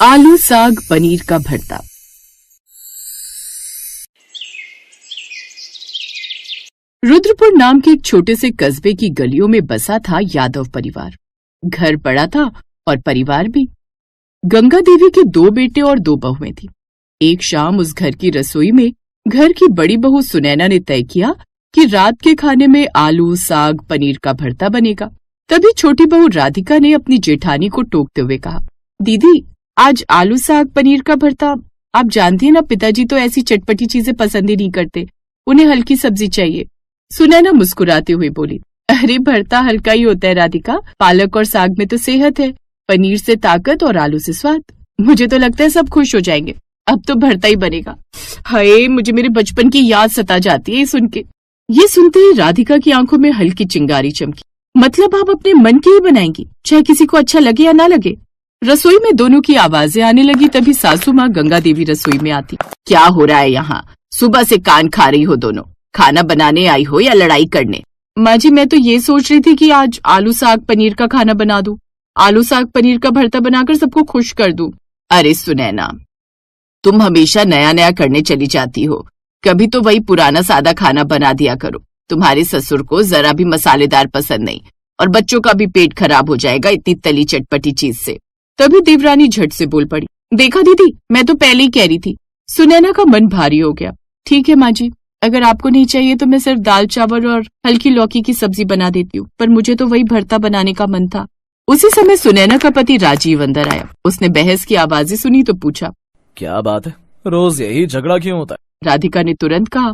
आलू साग पनीर का भरता। रुद्रपुर नाम के एक छोटे से कस्बे की गलियों में बसा था यादव परिवार। घर बड़ा था और परिवार भी। गंगा देवी के 2 बेटे और 2 बहुएं थी। एक शाम उस घर की रसोई में घर की बड़ी बहू सुनैना ने तय किया कि रात के खाने में आलू साग पनीर का भरता बनेगा। तभी छोटी बहू राधिका ने अपनी जेठानी को टोकते हुए कहा, दीदी आज आलू साग पनीर का भरता। आप जानती हैं ना, पिताजी तो ऐसी चटपटी चीजें पसंद ही नहीं करते, उन्हें हल्की सब्जी चाहिए। सुनैना मुस्कुराते हुए बोली, अरे भरता हल्का ही होता है राधिका, पालक और साग में तो सेहत है, पनीर से ताकत और आलू से स्वाद। मुझे तो लगता है सब खुश हो जाएंगे, अब तो भरता ही बनेगा। हाय, मुझे मेरे बचपन की याद सता जाती है सुन के। ये सुनते ही राधिका की आंखों में हल्की चिंगारी चमकी। मतलब आप अपने मन की ही बनाएंगी, चाहे किसी को अच्छा लगे या ना लगे। रसोई में दोनों की आवाजें आने लगी। तभी सासू माँ गंगा देवी रसोई में आती। क्या हो रहा है यहाँ? सुबह से कान खा रही हो दोनों, खाना बनाने आई हो या लड़ाई करने? माँ जी, मैं तो ये सोच रही थी कि आज आलू साग पनीर का खाना बना दूं, आलू साग पनीर का भरता बनाकर सबको खुश कर दूं। अरे सुनैना, तुम हमेशा नया नया करने चली जाती हो, कभी तो वही पुराना सादा खाना बना दिया करो। तुम्हारे ससुर को जरा भी मसालेदार पसंद नहीं और बच्चों का भी पेट खराब हो जाएगा इतनी तली चटपटी चीज से। तभी देवरानी झट से बोल पड़ी, देखा दीदी, मैं तो पहले ही कह रही थी। सुनैना का मन भारी हो गया। ठीक है माँ जी, अगर आपको नहीं चाहिए तो मैं सिर्फ दाल चावल और हल्की लौकी की सब्जी बना देती हूँ, पर मुझे तो वही भरता बनाने का मन था। उसी समय सुनैना का पति राजीव अंदर आया। उसने बहस की आवाजें सुनी तो पूछा, क्या बात है, रोज यही झगड़ा क्यों होता है? राधिका ने तुरंत कहा,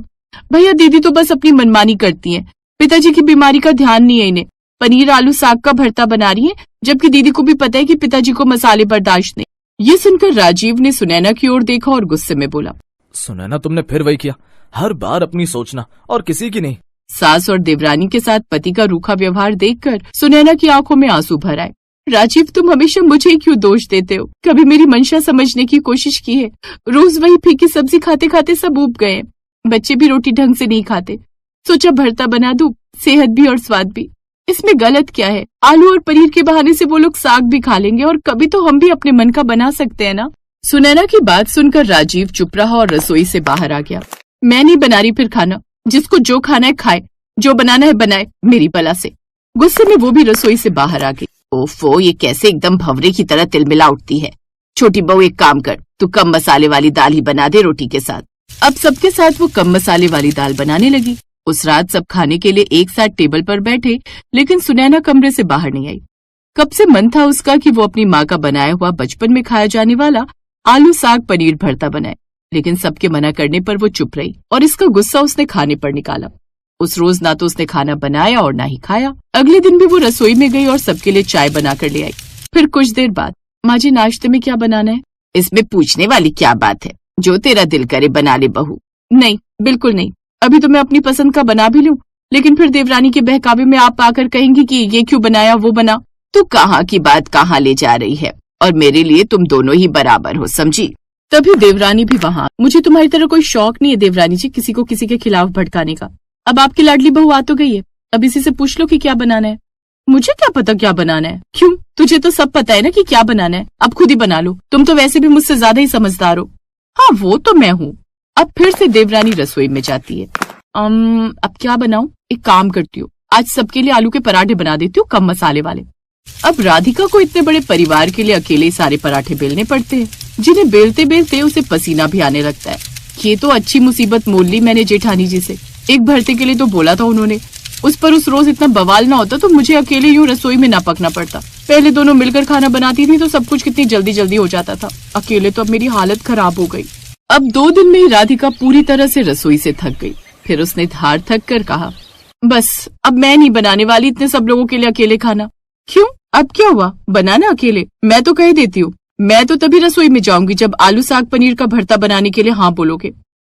भैया दीदी तो बस अपनी मनमानी करती हैं, पिताजी की बीमारी का ध्यान नहीं है इन्हें। पनीर आलू साग का भरता बना रही है, जबकि दीदी को भी पता है कि पिताजी को मसाले बर्दाश्त नहीं। ये सुनकर राजीव ने सुनैना की ओर देखा और गुस्से में बोला, सुनैना तुमने फिर वही किया, हर बार अपनी सोचना और किसी की नहीं। सास और देवरानी के साथ पति का रूखा व्यवहार देखकर सुनैना की आंखों में आंसू भर आए। राजीव, तुम हमेशा मुझे क्यों दोष देते हो? कभी मेरी मंशा समझने की कोशिश की है? रोज वही फीकी सब्जी खाते खाते सब ऊब गए। बच्चे भी रोटी ढंग से नहीं खाते, सोचा भरता बना दूं, सेहत भी और स्वाद भी। इसमें गलत क्या है? आलू और पनीर के बहाने से वो लोग साग भी खा लेंगे और कभी तो हम भी अपने मन का बना सकते हैं ना। सुनैना की बात सुनकर राजीव चुप रहा और रसोई से बाहर आ गया। मैं नहीं बना रही फिर खाना, जिसको जो खाना है खाए, जो बनाना है बनाए, मेरी बला से। गुस्से में वो भी रसोई से बाहर आ गई। ओफो, ये कैसे एकदम भंवरे की तरह तिलमिला उठती है। छोटी बहू एक काम कर, तू कम मसाले वाली दाल ही बना दे रोटी के साथ। अब सबके साथ वो कम मसाले वाली दाल बनाने लगी। उस रात सब खाने के लिए एक साथ टेबल पर बैठे, लेकिन सुनैना कमरे से बाहर नहीं आई। कब से मन था उसका कि वो अपनी माँ का बनाया हुआ बचपन में खाया जाने वाला आलू साग पनीर भरता बनाए, लेकिन सबके मना करने पर वो चुप रही और इसका गुस्सा उसने खाने पर निकाला। उस रोज ना तो उसने खाना बनाया और ना ही खाया। अगले दिन भी वो रसोई में गई और सबके लिए चाय बनाकर ले आई। फिर कुछ देर बाद, माँ जी नाश्ते में क्या बनाना है? इसमें पूछने वाली क्या बात है, जो तेरा दिल करे बना ले बहू। नहीं, बिल्कुल नहीं, अभी तो मैं अपनी पसंद का बना भी लूं, लेकिन फिर देवरानी के बहकावे में आप आकर कहेंगी कि ये क्यों बनाया वो बना। तो कहाँ की बात कहाँ ले जा रही है, और मेरे लिए तुम दोनों ही बराबर हो, समझी? तभी देवरानी भी वहाँ। मुझे तुम्हारी तरह कोई शौक नहीं है देवरानी जी, किसी को किसी के खिलाफ भड़काने का। अब आपकी लाडली बहू आ तो गई है, अब इसी से पूछ लो कि क्या बनाना है। मुझे क्या पता क्या बनाना है? क्यों, तुझे तो सब पता है ना कि क्या बनाना है, अब खुद ही बना लो। तुम तो वैसे भी मुझसे ज्यादा ही समझदार हो। हाँ वो तो मैं हूँ। अब फिर से देवरानी रसोई में जाती है। अब क्या बनाऊं? एक काम करती हूँ, आज सबके लिए आलू के पराठे बना देती हूँ, कम मसाले वाले। अब राधिका को इतने बड़े परिवार के लिए अकेले सारे पराठे बेलने पड़ते हैं, जिन्हें बेलते बेलते उसे पसीना भी आने लगता है। ये तो अच्छी मुसीबत मोल ली मैंने जेठानी जी से। एक भरते के लिए तो बोला था उन्होंने, उस पर उस रोज इतना बवाल ना होता तो मुझे अकेले यूं रसोई में ना पकना पड़ता। पहले दोनों मिलकर खाना बनाती थी तो सब कुछ कितनी जल्दी जल्दी हो जाता था। अकेले तो अब मेरी हालत खराब हो गई। अब 2 दिन में ही राधिका पूरी तरह से रसोई से थक गई। फिर उसने हार थक कर कहा, बस अब मैं नहीं बनाने वाली इतने सब लोगों के लिए अकेले खाना। क्यों, अब क्या हुआ, बनाना अकेले? मैं तो कह देती हूँ, मैं तो तभी रसोई में जाऊंगी जब आलू साग पनीर का भरता बनाने के लिए हाँ बोलोगे।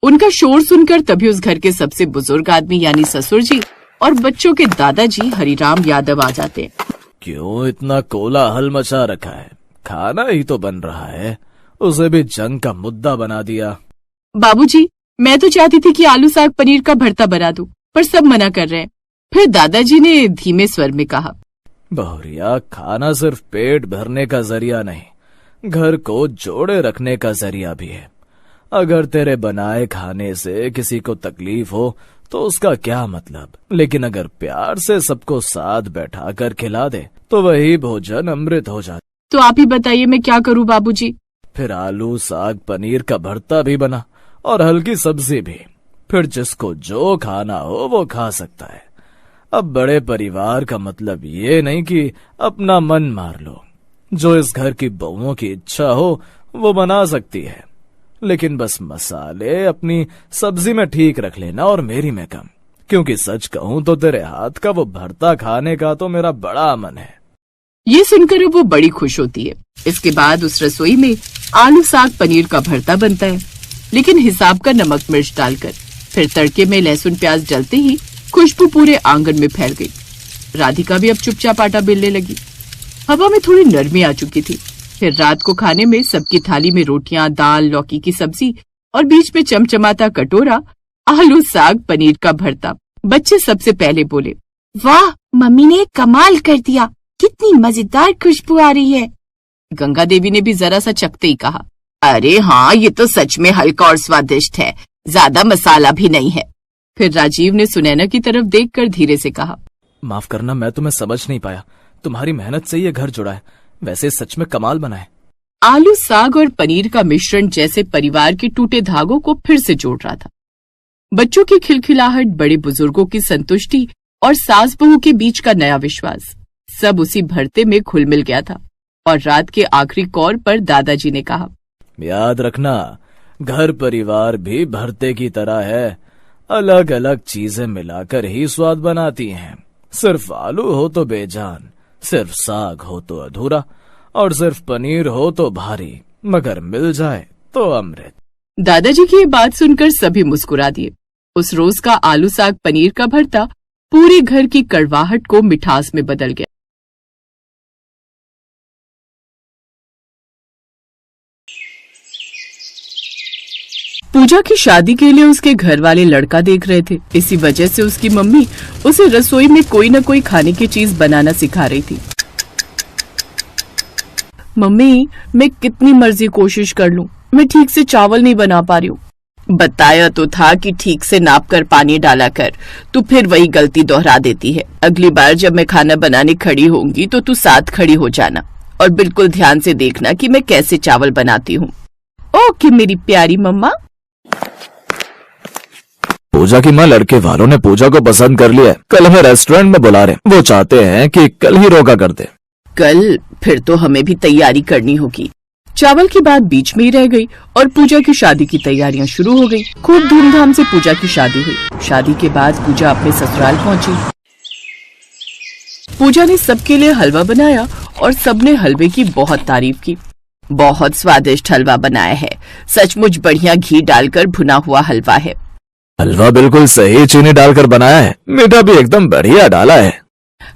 उनका शोर सुनकर तभी उस घर के सबसे बुजुर्ग आदमी यानी ससुर जी और बच्चों के दादाजी हरिराम यादव आ जाते हैं। क्यों इतना कोलाहल मचा रखा है? खाना ही तो बन रहा है, उसे भी जंग का मुद्दा बना दिया। बाबूजी, मैं तो चाहती थी कि आलू साग पनीर का भरता बना दूं, पर सब मना कर रहे हैं। फिर दादाजी ने धीमे स्वर में कहा, बहुरिया, खाना सिर्फ पेट भरने का जरिया नहीं, घर को जोड़े रखने का जरिया भी है। अगर तेरे बनाए खाने से किसी को तकलीफ हो तो उसका क्या मतलब, लेकिन अगर प्यार से सबको साथ बैठा कर खिला दे तो वही भोजन अमृत हो जाता। तो आप ही बताइए मैं क्या करूं बाबूजी? फिर आलू साग पनीर का भरता भी बना और हल्की सब्जी भी। फिर जिसको जो खाना हो वो खा सकता है। अब बड़े परिवार का मतलब ये नहीं कि अपना मन मार लो। जो इस घर की बहुओं की इच्छा हो वो बना सकती है, लेकिन बस मसाले अपनी सब्जी में ठीक रख लेना और मेरी में कम। क्योंकि सच कहूं तो तेरे हाथ का वो भरता खाने का तो मेरा बड़ा मन है। ये सुनकर वो बड़ी खुश होती है। इसके बाद उस रसोई में आलू साग पनीर का भरता बनता है, लेकिन हिसाब का नमक मिर्च डालकर। फिर तड़के में लहसुन प्याज डलते ही खुशबू पूरे आंगन में फैल गई। राधिका भी अब चुपचाप आटा बेलने लगी। हवा में थोड़ी नरमी आ चुकी थी। फिर रात को खाने में सबकी थाली में रोटियां, दाल, लौकी की सब्जी और बीच में चमचमाता कटोरा आलू साग पनीर का भरता। बच्चे सबसे पहले बोले, वाह मम्मी ने कमाल कर दिया, कितनी मजेदार खुशबू आ रही है। गंगा देवी ने भी जरा सा चखते ही कहा, अरे हाँ ये तो सच में हल्का और स्वादिष्ट है, ज्यादा मसाला भी नहीं है। फिर राजीव ने सुनैना की तरफ देखकर धीरे से कहा, माफ करना मैं तुम्हें समझ नहीं पाया, तुम्हारी मेहनत से ये घर जुड़ा है, वैसे सच में कमाल बना है। आलू साग और पनीर का मिश्रण जैसे परिवार के टूटे धागों को फिर से जोड़ रहा था। बच्चों की खिलखिलाहट, बड़े बुजुर्गों की संतुष्टि और सास बहू के बीच का नया विश्वास, सब उसी भरते में घुल मिल गया था। और रात के आखिरी कौर पर दादाजी ने कहा, याद रखना घर परिवार भी भरते की तरह है, अलग अलग चीजें मिलाकर ही स्वाद बनाती हैं। सिर्फ आलू हो तो बेजान, सिर्फ साग हो तो अधूरा और सिर्फ पनीर हो तो भारी, मगर मिल जाए तो अमृत। दादाजी की ये बात सुनकर सभी मुस्कुरा दिए। उस रोज का आलू साग पनीर का भरता पूरे घर की कड़वाहट को मिठास में बदल गया। पूजा की शादी के लिए उसके घर वाले लड़का देख रहे थे। इसी वजह से उसकी मम्मी उसे रसोई में कोई न कोई खाने की चीज बनाना सिखा रही थी। मम्मी मैं कितनी मर्जी कोशिश कर लूं, मैं ठीक से चावल नहीं बना पा रही हूँ। बताया तो था कि ठीक से नाप कर पानी डाला कर, तू फिर वही गलती दोहरा देती है। अगली बार जब मैं खाना बनाने खड़ी होंगी तो तू साथ खड़ी हो जाना और बिल्कुल ध्यान से देखना कि मैं कैसे चावल बनाती हूँ। ओके मेरी प्यारी मम्मा। पूजा की माँ लड़के वालों ने पूजा को पसंद कर लिया है, कल हमें रेस्टोरेंट में बुला रहे, वो चाहते हैं कि कल ही रोका कर दे। कल? फिर तो हमें भी तैयारी करनी होगी। चावल की बात बीच में ही रह गई और पूजा की शादी की तैयारियां शुरू हो गई। खूब धूमधाम से पूजा की शादी हुई। शादी के बाद पूजा अपने ससुराल पहुंची। पूजा ने सबके लिए हलवा बनाया और सबने हलवे की बहुत तारीफ की। बहुत स्वादिष्ट हलवा बनाया है, सचमुच बढ़िया घी डालकर भुना हुआ हलवा है। हलवा बिल्कुल सही चीनी डालकर बनाया है, मीठा भी एकदम बढ़िया डाला है।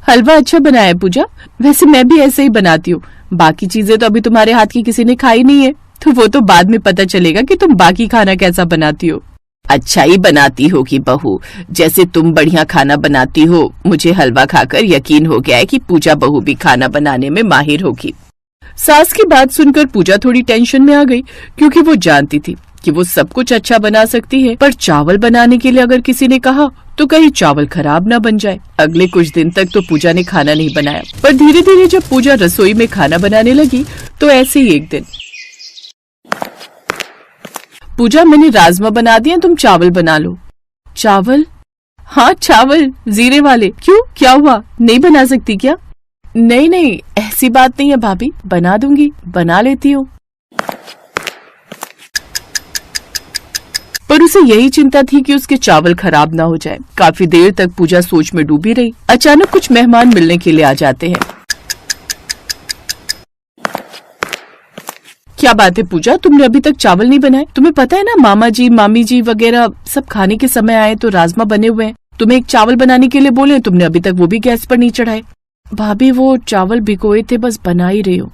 हलवा अच्छा बनाया है पूजा, वैसे मैं भी ऐसे ही बनाती हूँ। बाकी चीजें तो अभी तुम्हारे हाथ की किसी ने खाई नहीं है, तो वो तो बाद में पता चलेगा कि तुम बाकी खाना कैसा बनाती हो। अच्छा ही बनाती होगी बहू, जैसे तुम बढ़िया खाना बनाती हो। मुझे हलवा खाकर यकीन हो गया है कि पूजा बहू भी खाना बनाने में माहिर होगी। सास की बात सुनकर पूजा थोड़ी टेंशन में आ गई, क्योंकि वो जानती थी कि वो सब कुछ अच्छा बना सकती है, पर चावल बनाने के लिए अगर किसी ने कहा तो कहीं चावल खराब ना बन जाए। अगले कुछ दिन तक तो पूजा ने खाना नहीं बनाया, पर धीरे धीरे जब पूजा रसोई में खाना बनाने लगी तो ऐसे ही एक दिन, पूजा मैंने राजमा बना दिया, तुम चावल बना लो। चावल? हाँ चावल, जीरे वाले। क्यों, क्या हुआ, नहीं बना सकती क्या? नहीं नहीं ऐसी बात नहीं है भाभी, बना दूंगी, बना लेती हूँ। पर उसे यही चिंता थी कि उसके चावल खराब ना हो जाए। काफी देर तक पूजा सोच में डूबी रही। अचानक कुछ मेहमान मिलने के लिए आ जाते हैं। क्या बात है पूजा, तुमने अभी तक चावल नहीं बनाए? तुम्हें पता है ना मामा जी मामी जी वगैरह सब खाने के समय आए तो राजमा बने हुए हैं। तुम्हें एक चावल बनाने के लिए बोले, तुमने अभी तक वो भी गैस पर नहीं चढ़ाए। भाभी वो चावल भिगोए थे, बस बना ही रही हूँ।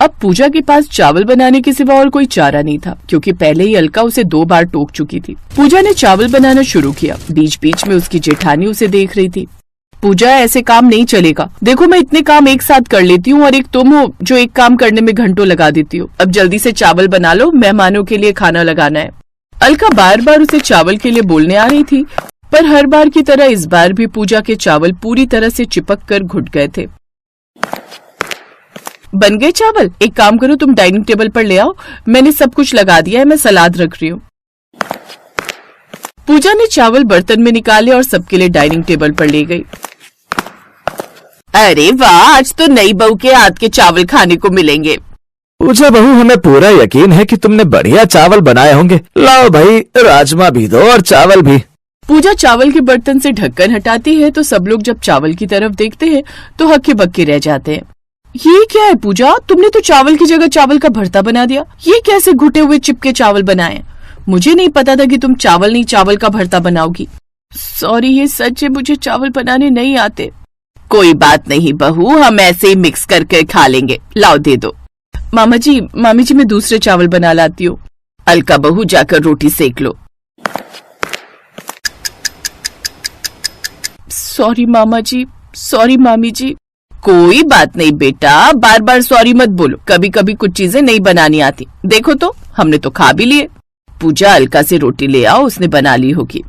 अब पूजा के पास चावल बनाने के सिवा और कोई चारा नहीं था, क्योंकि पहले ही अलका उसे 2 बार टोक चुकी थी। पूजा ने चावल बनाना शुरू किया। बीच बीच में उसकी जेठानी उसे देख रही थी। पूजा ऐसे काम नहीं चलेगा। देखो मैं इतने काम एक साथ कर लेती हूँ और एक तुम हो जो एक काम करने में घंटों लगा देती हो। अब जल्दी से चावल बना लो, मेहमानों के लिए खाना लगाना है। अलका बार बार उसे चावल के लिए बोलने आ रही थी, पर हर बार की तरह इस बार भी पूजा के चावल पूरी तरह से चिपक कर घुट गए थे। बन गए चावल? एक काम करो, तुम डाइनिंग टेबल पर ले आओ, मैंने सब कुछ लगा दिया है, मैं सलाद रख रही हूँ। पूजा ने चावल बर्तन में निकाले और सबके लिए डाइनिंग टेबल पर ले गई। अरे वाह, आज तो नई बहू के हाथ के चावल खाने को मिलेंगे। पूजा बहू, हमें पूरा यकीन है कि तुमने बढ़िया चावल बनाए होंगे। लाओ भाई, राजमा भी दो और चावल भी। पूजा चावल के बर्तन से ढक्कन हटाती है तो सब लोग जब चावल की तरफ देखते हैं तो हक्के बक्के रह जाते हैं। ये क्या है पूजा, तुमने तो चावल की जगह चावल का भरता बना दिया। ये कैसे घुटे हुए चिपके चावल बनाए? मुझे नहीं पता था कि तुम चावल नहीं चावल का भरता बनाओगी। सॉरी, ये सच है, मुझे चावल बनाने नहीं आते। कोई बात नहीं बहू, हम ऐसे ही मिक्स करके खा लेंगे। लाओ दे दो। मामी जी मैं दूसरे चावल बना लाती हूँ। अलका बहू, जाकर रोटी सेक लो। सॉरी मामा जी, सॉरी मामी जी। कोई बात नहीं बेटा, बार बार सॉरी मत बोलो, कभी कभी कुछ चीजें नहीं बनानी आती। देखो तो, हमने तो खा भी लिए। पूजा, अलका से रोटी ले आओ, उसने बना ली होगी।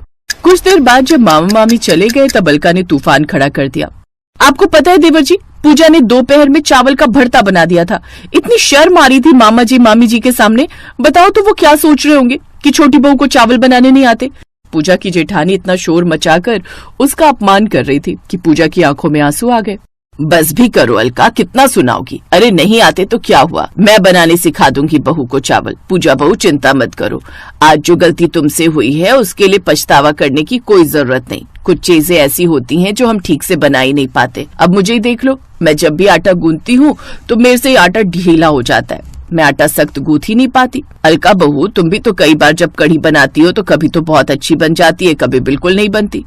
कुछ देर बाद जब मामा मामी चले गए तब अलका ने तूफान खड़ा कर दिया। आपको पता है देवर जी, पूजा ने दोपहर में चावल का भरता बना दिया था। इतनी शर्म आ रही थी मामा जी मामी जी के सामने। बताओ तो वो क्या सोच रहे होंगे कि छोटी बहू को चावल बनाने नहीं आते। पूजा की जेठानी इतना शोर मचाकर उसका अपमान कर रही थी कि पूजा की आंखों में आंसू आ गए। बस भी करो अलका, कितना सुनाओगी? अरे नहीं आते तो क्या हुआ, मैं बनाने सिखा दूंगी बहू को चावल। पूजा बहू, चिंता मत करो, आज जो गलती तुमसे हुई है उसके लिए पछतावा करने की कोई जरूरत नहीं। कुछ चीजें ऐसी होती हैं जो हम ठीक से बना ही नहीं पाते। अब मुझे ही देख लो, मैं जब भी आटा गूंथती हूँ तो मेरे से आटा ढीला हो जाता है, मैं आटा सख्त गूंथ ही नहीं पाती। अलका बहू, तुम भी तो कई बार जब कढ़ी बनाती हो तो कभी तो बहुत अच्छी बन जाती है, कभी बिल्कुल नहीं बनती।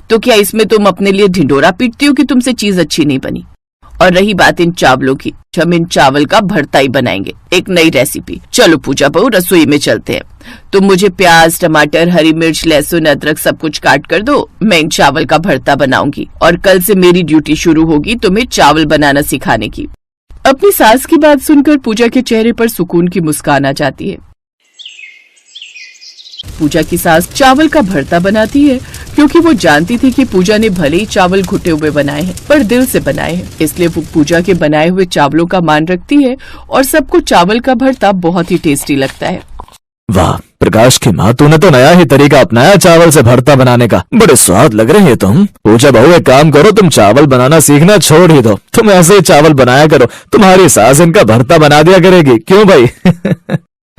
तो क्या इसमें तुम अपने लिए ढिंडोरा पीटती हो कि तुमसे चीज अच्छी नहीं बनी? और रही बात इन चावलों की, हम इन चावल का भरता ही बनाएंगे, एक नई रेसिपी। चलो पूजा बहू, रसोई में चलते हैं। तुम मुझे प्याज, टमाटर, हरी मिर्च, लहसुन, अदरक सब कुछ काट कर दो, मैं इन चावल का भरता बनाऊंगी। और कल से मेरी ड्यूटी शुरू होगी तुम्हें चावल बनाना सिखाने की। अपनी सास की बात सुनकर पूजा के चेहरे पर सुकून की मुस्कान आ जाती है। पूजा की सास चावल का भरता बनाती है क्योंकि वो जानती थी कि पूजा ने भले ही चावल घुटे हुए बनाए हैं पर दिल से बनाए हैं, इसलिए वो पूजा के बनाए हुए चावलों का मान रखती है और सबको चावल का भरता बहुत ही टेस्टी लगता है। वाह प्रकाश की माँ, तूने तो नया ही तरीका अपनाया चावल से भरता बनाने का। बड़े स्वाद लग रहे हैं तुम। पूजा बहू, एक काम करो, तुम चावल बनाना सीखना छोड़ ही दो। तुम ऐसे ही चावल बनाया करो, तुम्हारी सास इनका भरता बना दिया करेगी। क्यों भाई?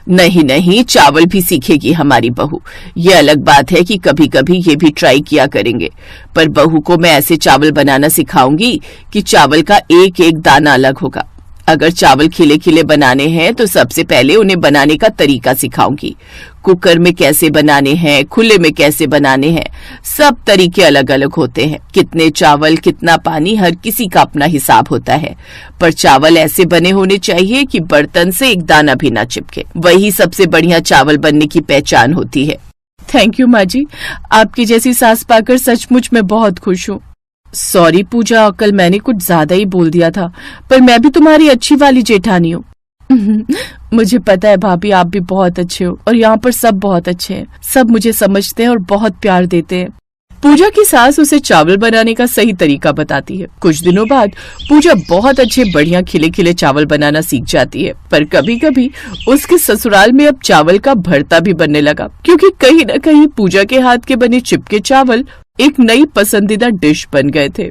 नहीं नहीं, चावल भी सीखेगी हमारी बहू। ये अलग बात है कि कभी कभी ये भी ट्राई किया करेंगे, पर बहू को मैं ऐसे चावल बनाना सिखाऊंगी कि चावल का एक एक दाना अलग होगा। अगर चावल खिले खिले बनाने हैं तो सबसे पहले उन्हें बनाने का तरीका सिखाऊंगी। कुकर में कैसे बनाने हैं, खुले में कैसे बनाने हैं, सब तरीके अलग अलग होते हैं। कितने चावल, कितना पानी, हर किसी का अपना हिसाब होता है, पर चावल ऐसे बने होने चाहिए कि बर्तन से एक दाना भी ना चिपके। वही सबसे बढ़िया चावल बनने की पहचान होती है। थैंक यू माँ जी, आपकी जैसी सास पाकर सचमुच मैं बहुत खुश हूँ। सॉरी पूजा, कल मैंने कुछ ज्यादा ही बोल दिया था, पर मैं भी तुम्हारी अच्छी वाली जेठानी हूँ। मुझे पता है भाभी, आप भी बहुत अच्छे हो और यहाँ पर सब बहुत अच्छे हैं। सब मुझे समझते हैं और बहुत प्यार देते हैं। पूजा की सास उसे चावल बनाने का सही तरीका बताती है। कुछ दिनों बाद पूजा बहुत अच्छे बढ़िया खिले खिले चावल बनाना सीख जाती है, पर कभी कभी उसके ससुराल में अब चावल का भरता भी बनने लगा, क्योंकि कहीं न कहीं पूजा के हाथ के बने चिपके चावल एक नई पसंदीदा डिश बन गए थे।